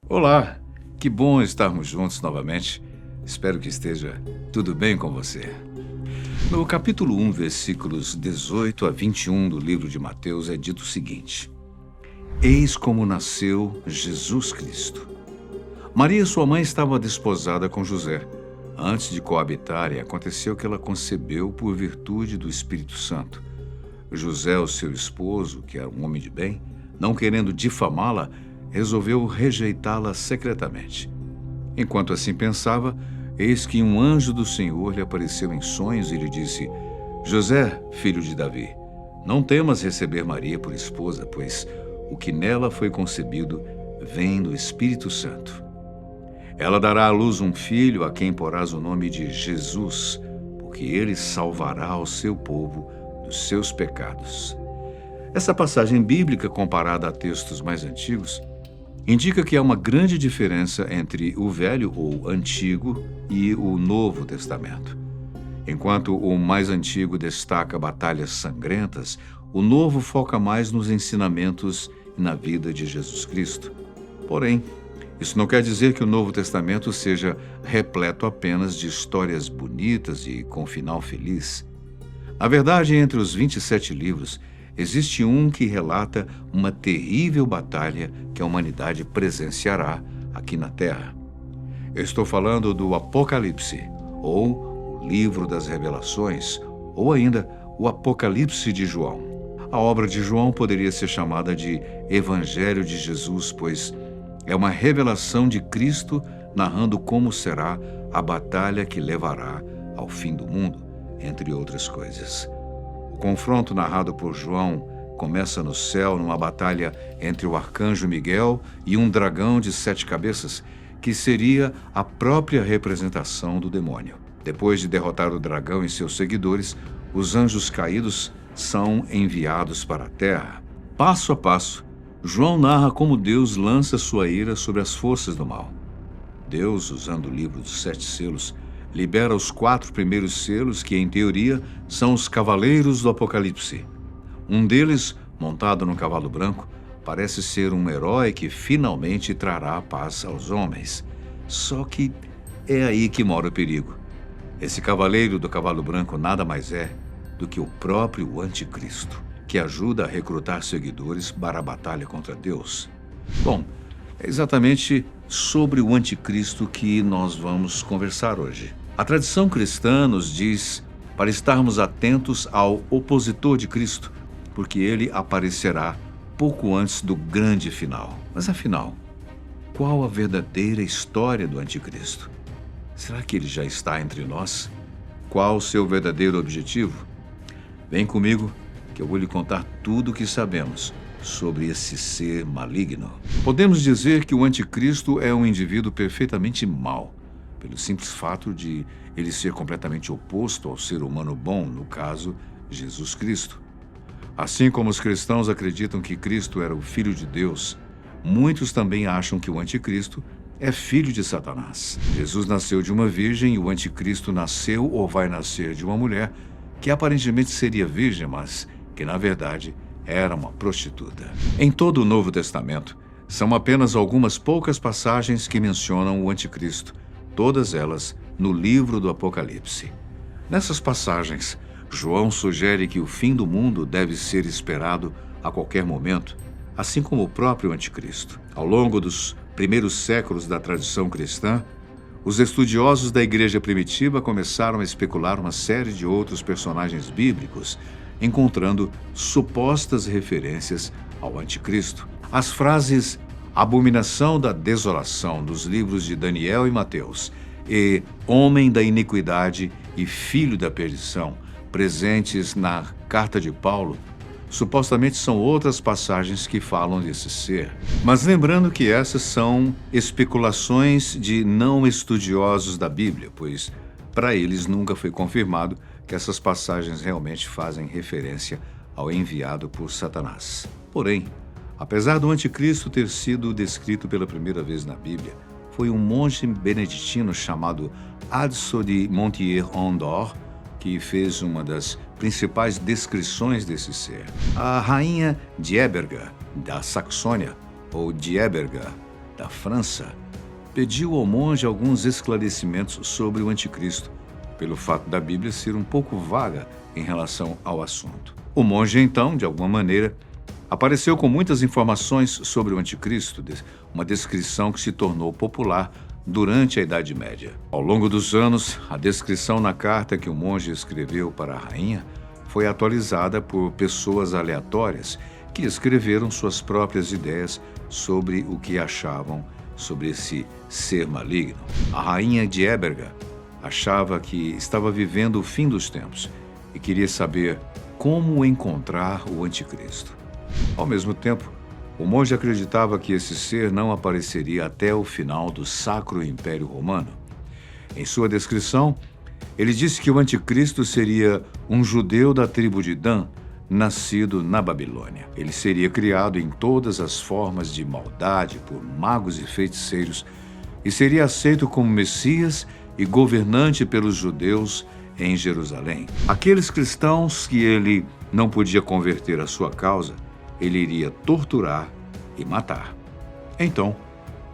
Olá, que bom estarmos juntos novamente. Espero que esteja tudo bem com você. No capítulo 1, versículos 18 a 21 do livro de Mateus, é dito o seguinte: Eis como nasceu Jesus Cristo. Maria, sua mãe, estava desposada com José. Antes de coabitarem, aconteceu que ela concebeu por virtude do Espírito Santo. José, o seu esposo, que era um homem de bem, não querendo difamá-la, resolveu rejeitá-la secretamente. Enquanto assim pensava, eis que um anjo do Senhor lhe apareceu em sonhos e lhe disse: José, filho de Davi, não temas receber Maria por esposa, pois o que nela foi concebido vem do Espírito Santo. Ela dará à luz um filho a quem porás o nome de Jesus, porque ele salvará o seu povo dos seus pecados. Essa passagem bíblica, comparada a textos mais antigos, indica que há uma grande diferença entre o Velho ou Antigo e o Novo Testamento. Enquanto o mais antigo destaca batalhas sangrentas, o Novo foca mais nos ensinamentos e na vida de Jesus Cristo. Porém, isso não quer dizer que o Novo Testamento seja repleto apenas de histórias bonitas e com final feliz. Na verdade, entre os 27 livros, existe um que relata uma terrível batalha que a humanidade presenciará aqui na Terra. Eu estou falando do Apocalipse, ou o Livro das Revelações, ou ainda o Apocalipse de João. A obra de João poderia ser chamada de Evangelho de Jesus, pois é uma revelação de Cristo narrando como será a batalha que levará ao fim do mundo, entre outras coisas. O confronto narrado por João começa no céu numa batalha entre o arcanjo Miguel e um dragão de 7 cabeças, que seria a própria representação do demônio. Depois de derrotar o dragão e seus seguidores, os anjos caídos são enviados para a terra. Passo a passo, João narra como Deus lança sua ira sobre as forças do mal. Deus, usando o livro dos 7 selos, libera os 4 primeiros selos que, em teoria, são os cavaleiros do Apocalipse. Um deles, montado num cavalo branco, parece ser um herói que finalmente trará a paz aos homens. Só que é aí que mora o perigo. Esse cavaleiro do cavalo branco nada mais é do que o próprio Anticristo, que ajuda a recrutar seguidores para a batalha contra Deus. Bom, é exatamente sobre o Anticristo que nós vamos conversar hoje. A tradição cristã nos diz para estarmos atentos ao opositor de Cristo, porque ele aparecerá pouco antes do grande final. Mas afinal, qual a verdadeira história do Anticristo? Será que ele já está entre nós? Qual o seu verdadeiro objetivo? Vem comigo que eu vou lhe contar tudo o que sabemos sobre esse ser maligno. Podemos dizer que o Anticristo é um indivíduo perfeitamente mau, pelo simples fato de ele ser completamente oposto ao ser humano bom, no caso, Jesus Cristo. Assim como os cristãos acreditam que Cristo era o Filho de Deus, muitos também acham que o Anticristo é filho de Satanás. Jesus nasceu de uma virgem e o Anticristo nasceu ou vai nascer de uma mulher que aparentemente seria virgem, mas que na verdade era uma prostituta. Em todo o Novo Testamento, são apenas algumas poucas passagens que mencionam o Anticristo, todas elas no livro do Apocalipse. Nessas passagens, João sugere que o fim do mundo deve ser esperado a qualquer momento, assim como o próprio Anticristo. Ao longo dos primeiros séculos da tradição cristã, os estudiosos da igreja primitiva começaram a especular uma série de outros personagens bíblicos, encontrando supostas referências ao Anticristo. As frases abominação da desolação dos livros de Daniel e Mateus e homem da iniquidade e filho da perdição, presentes na carta de Paulo, supostamente são outras passagens que falam desse ser. Mas lembrando que essas são especulações de não estudiosos da Bíblia, pois para eles nunca foi confirmado que essas passagens realmente fazem referência ao enviado por Satanás. Porém, apesar do Anticristo ter sido descrito pela primeira vez na Bíblia, foi um monge beneditino chamado Adso de Montier-en-Dore que fez uma das principais descrições desse ser. A rainha Dieberga, da Saxônia, ou Dieberga, da França, pediu ao monge alguns esclarecimentos sobre o anticristo, pelo fato da Bíblia ser um pouco vaga em relação ao assunto. O monge, então, de alguma maneira, apareceu com muitas informações sobre o anticristo, uma descrição que se tornou popular durante a Idade Média. Ao longo dos anos, a descrição na carta que o monge escreveu para a rainha foi atualizada por pessoas aleatórias que escreveram suas próprias ideias sobre o que achavam sobre esse ser maligno. A rainha de Éberga achava que estava vivendo o fim dos tempos e queria saber como encontrar o anticristo. Ao mesmo tempo, o monge acreditava que esse ser não apareceria até o final do Sacro Império Romano. Em sua descrição, ele disse que o anticristo seria um judeu da tribo de Dan, nascido na Babilônia. Ele seria criado em todas as formas de maldade por magos e feiticeiros e seria aceito como Messias e governante pelos judeus em Jerusalém. Aqueles cristãos que ele não podia converter à sua causa, ele iria torturar e matar. Então,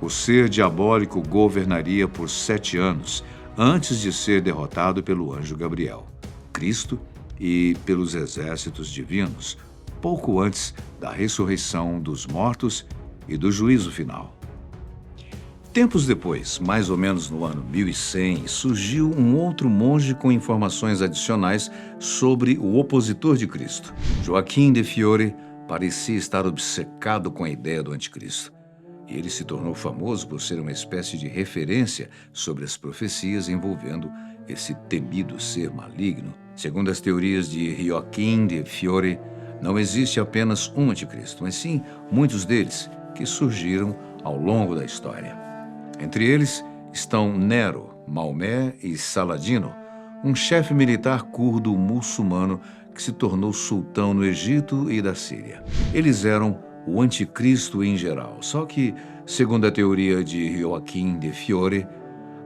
o ser diabólico governaria por 7 anos, antes de ser derrotado pelo anjo Gabriel, Cristo e pelos exércitos divinos, pouco antes da ressurreição dos mortos e do juízo final. Tempos depois, mais ou menos no ano 1100, surgiu um outro monge com informações adicionais sobre o opositor de Cristo. Joaquim de Fiore parecia estar obcecado com a ideia do anticristo. E ele se tornou famoso por ser uma espécie de referência sobre as profecias envolvendo esse temido ser maligno. Segundo as teorias de Joaquim de Fiore, não existe apenas um anticristo, mas sim muitos deles que surgiram ao longo da história. Entre eles estão Nero, Maomé e Saladino, um chefe militar curdo muçulmano que se tornou sultão no Egito e da Síria. Eles eram o anticristo em geral, só que, segundo a teoria de Joaquim de Fiore,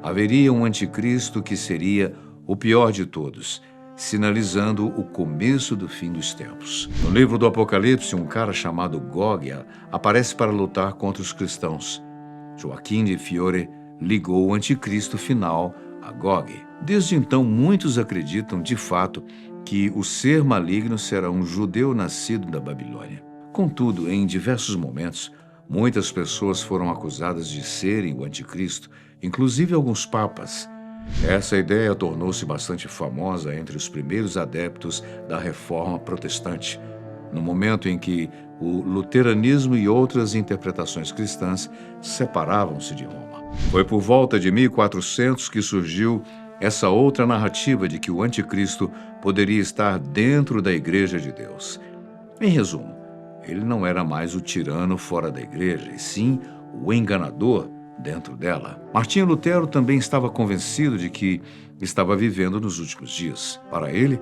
haveria um anticristo que seria o pior de todos, sinalizando o começo do fim dos tempos. No livro do Apocalipse, um cara chamado Gog aparece para lutar contra os cristãos. Joaquim de Fiore ligou o anticristo final a Gog. Desde então, muitos acreditam, de fato, que o ser maligno será um judeu nascido da Babilônia. Contudo, em diversos momentos, muitas pessoas foram acusadas de serem o anticristo, inclusive alguns papas. Essa ideia tornou-se bastante famosa entre os primeiros adeptos da Reforma Protestante, no momento em que o luteranismo e outras interpretações cristãs separavam-se de Roma. Foi por volta de 1400 que surgiu essa outra narrativa de que o anticristo poderia estar dentro da Igreja de Deus. Em resumo, ele não era mais o tirano fora da igreja, e sim o enganador dentro dela. Martinho Lutero também estava convencido de que estava vivendo nos últimos dias. Para ele,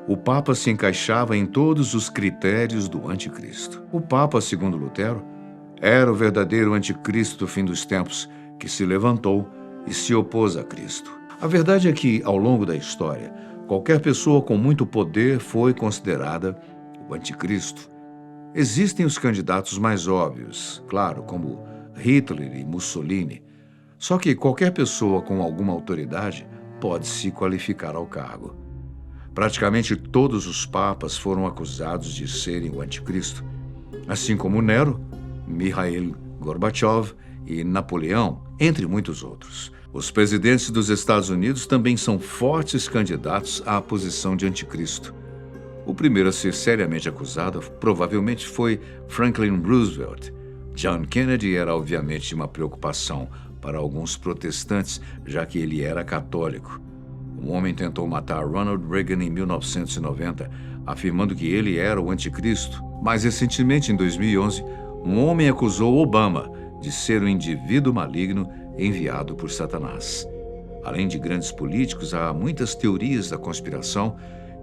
o Papa se encaixava em todos os critérios do anticristo. O Papa, segundo Lutero, era o verdadeiro anticristo do fim dos tempos, que se levantou e se opôs a Cristo. A verdade é que, ao longo da história, qualquer pessoa com muito poder foi considerada o anticristo. Existem os candidatos mais óbvios, claro, como Hitler e Mussolini. Só que qualquer pessoa com alguma autoridade pode se qualificar ao cargo. Praticamente todos os papas foram acusados de serem o anticristo, assim como Nero, Mikhail Gorbachev e Napoleão, entre muitos outros. Os presidentes dos Estados Unidos também são fortes candidatos à posição de anticristo. O primeiro a ser seriamente acusado provavelmente foi Franklin Roosevelt. John Kennedy era obviamente uma preocupação para alguns protestantes, já que ele era católico. Um homem tentou matar Ronald Reagan em 1990, afirmando que ele era o anticristo. Mais recentemente, em 2011, um homem acusou Obama de ser um indivíduo maligno enviado por Satanás. Além de grandes políticos, há muitas teorias da conspiração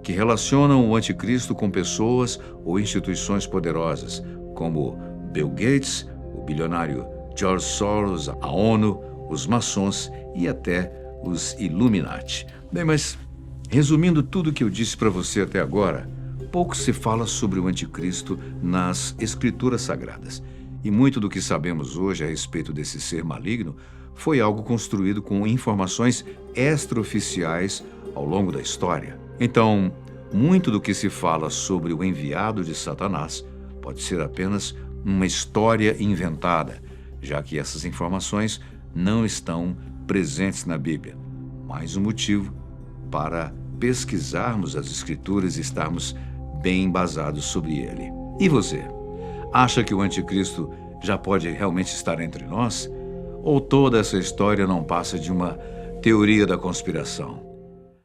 que relacionam o anticristo com pessoas ou instituições poderosas, como Bill Gates, o bilionário George Soros, a ONU, os maçons e até os Illuminati. Bem, mas resumindo tudo o que eu disse para você até agora, pouco se fala sobre o anticristo nas escrituras sagradas. E muito do que sabemos hoje a respeito desse ser maligno foi algo construído com informações extraoficiais ao longo da história. Então, muito do que se fala sobre o enviado de Satanás pode ser apenas uma história inventada, já que essas informações não estão presentes na Bíblia. Mais um motivo para pesquisarmos as Escrituras e estarmos bem embasados sobre ele. E você? Acha que o anticristo já pode realmente estar entre nós? Ou toda essa história não passa de uma teoria da conspiração?